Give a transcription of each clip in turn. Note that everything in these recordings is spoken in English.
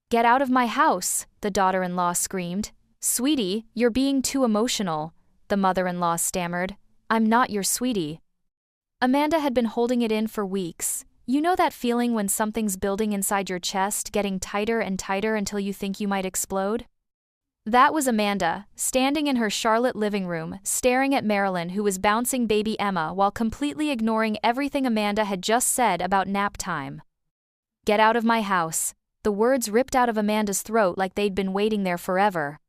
Get out of my house, the daughter-in-law screamed. Sweetie, you're being too emotional, the mother-in-law stammered. I'm not your sweetie. Amanda had been holding it in for weeks. You know that feeling when something's building inside your chest, getting tighter and tighter until you think you might explode? That was Amanda, standing in her Charlotte living room, staring at Marilyn, who was bouncing baby Emma while completely ignoring everything Amanda had just said about nap time. Get out of my house. The words ripped out of Amanda's throat like they'd been waiting there forever.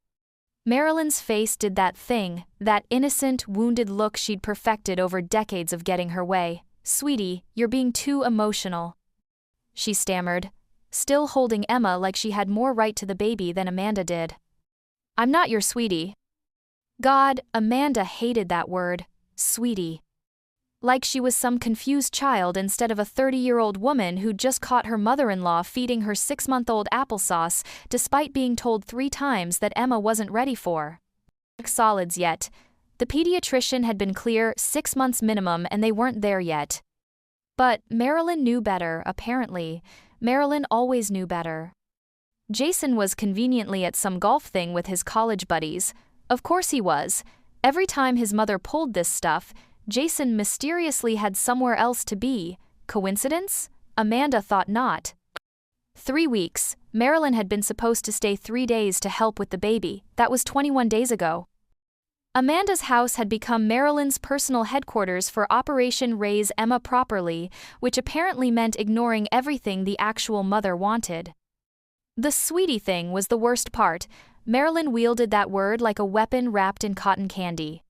Marilyn's face did that thing, that innocent, wounded look she'd perfected over decades of getting her way. Sweetie, you're being too emotional, she stammered, still holding Emma like she had more right to the baby than Amanda did. I'm not your sweetie. God, Amanda hated that word, sweetie. Like she was some confused child instead of a 30-year-old woman who'd just caught her mother-in-law feeding her 6-month-old applesauce despite being told 3 times that Emma wasn't ready for solids yet. The pediatrician had been clear 6 months minimum and they weren't there yet. But Marilyn knew better, apparently. Marilyn always knew better. Jason was conveniently at some golf thing with his college buddies. Of course he was. Every time his mother pulled this stuff, Jason mysteriously had somewhere else to be. Coincidence? Amanda thought not. 3 weeks. Marilyn had been supposed to stay 3 days to help with the baby. That was 21 days ago. Amanda's house had become Marilyn's personal headquarters for Operation Raise Emma Properly, which apparently meant ignoring everything the actual mother wanted. The sweetie thing was the worst part. Marilyn wielded that word like a weapon wrapped in cotton candy.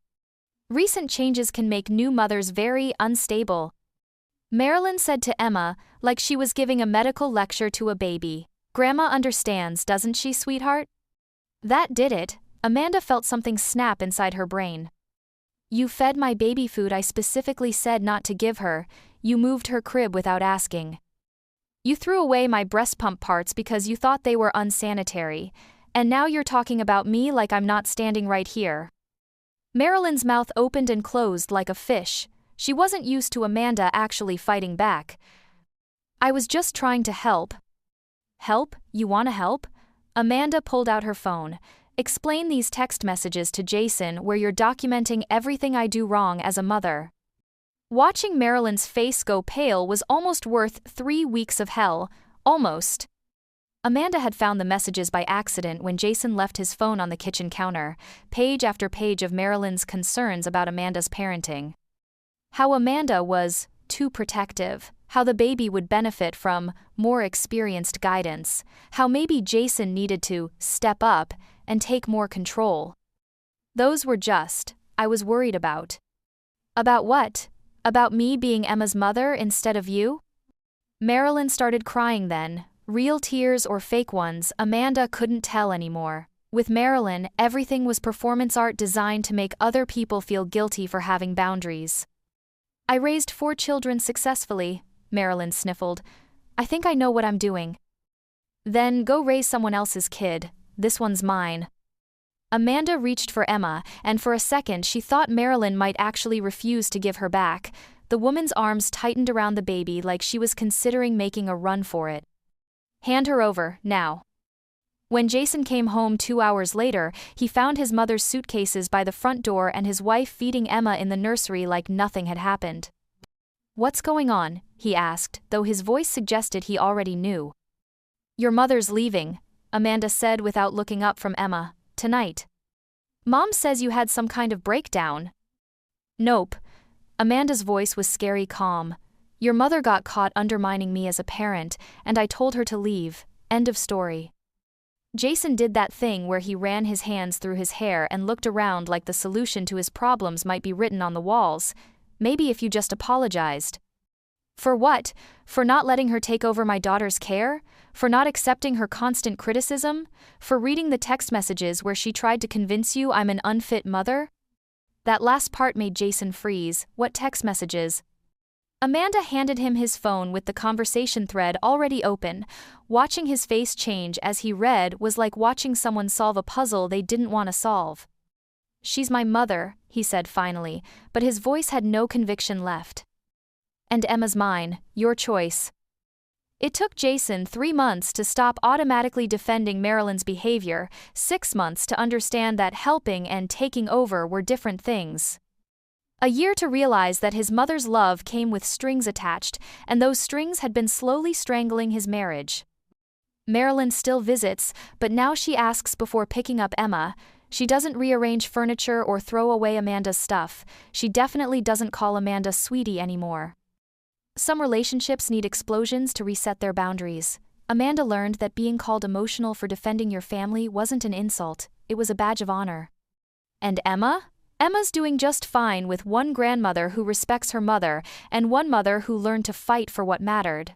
Recent changes can make new mothers very unstable, Marilyn said to Emma, like she was giving a medical lecture to a baby. Grandma understands, doesn't she, sweetheart? That did it. Amanda felt something snap inside her brain. You fed my baby food I specifically said not to give her. You moved her crib without asking. You threw away my breast pump parts because you thought they were unsanitary. And now you're talking about me like I'm not standing right here. Marilyn's mouth opened and closed like a fish. She wasn't used to Amanda actually fighting back. I was just trying to help. Help? You want to help? Amanda pulled out her phone. Explain these text messages to Jason where you're documenting everything I do wrong as a mother. Watching Marilyn's face go pale was almost worth 3 weeks of hell. Almost. Amanda had found the messages by accident when Jason left his phone on the kitchen counter, page after page of Marilyn's concerns about Amanda's parenting. How Amanda was too protective, how the baby would benefit from more experienced guidance, how maybe Jason needed to step up and take more control. Those were just, I was worried about. About what? About me being Emma's mother instead of you? Marilyn started crying then. Real tears or fake ones, Amanda couldn't tell anymore. With Marilyn, everything was performance art designed to make other people feel guilty for having boundaries. I raised 4 children successfully, Marilyn sniffled. I think I know what I'm doing. Then go raise someone else's kid. This one's mine. Amanda reached for Emma, and for a second she thought Marilyn might actually refuse to give her back. The woman's arms tightened around the baby like she was considering making a run for it. Hand her over, now. When Jason came home 2 hours later, he found his mother's suitcases by the front door and his wife feeding Emma in the nursery like nothing had happened. What's going on? He asked, though his voice suggested he already knew. Your mother's leaving, Amanda said without looking up from Emma. Tonight. Mom says you had some kind of breakdown. Nope. Amanda's voice was scary calm. Your mother got caught undermining me as a parent, and I told her to leave. End of story. Jason did that thing where he ran his hands through his hair and looked around like the solution to his problems might be written on the walls. Maybe if you just apologized. For what? For not letting her take over my daughter's care? For not accepting her constant criticism? For reading the text messages where she tried to convince you I'm an unfit mother? That last part made Jason freeze. What text messages? Amanda handed him his phone with the conversation thread already open. Watching his face change as he read was like watching someone solve a puzzle they didn't want to solve. She's my mother, he said finally, but his voice had no conviction left. And Emma's mine, your choice. It took Jason 3 months to stop automatically defending Marilyn's behavior, 6 months to understand that helping and taking over were different things. A year to realize that his mother's love came with strings attached, and those strings had been slowly strangling his marriage. Marilyn still visits, but now she asks before picking up Emma. She doesn't rearrange furniture or throw away Amanda's stuff. She definitely doesn't call Amanda sweetie anymore. Some relationships need explosions to reset their boundaries. Amanda learned that being called emotional for defending your family wasn't an insult, it was a badge of honor. And Emma? Emma's doing just fine with one grandmother who respects her mother and one mother who learned to fight for what mattered.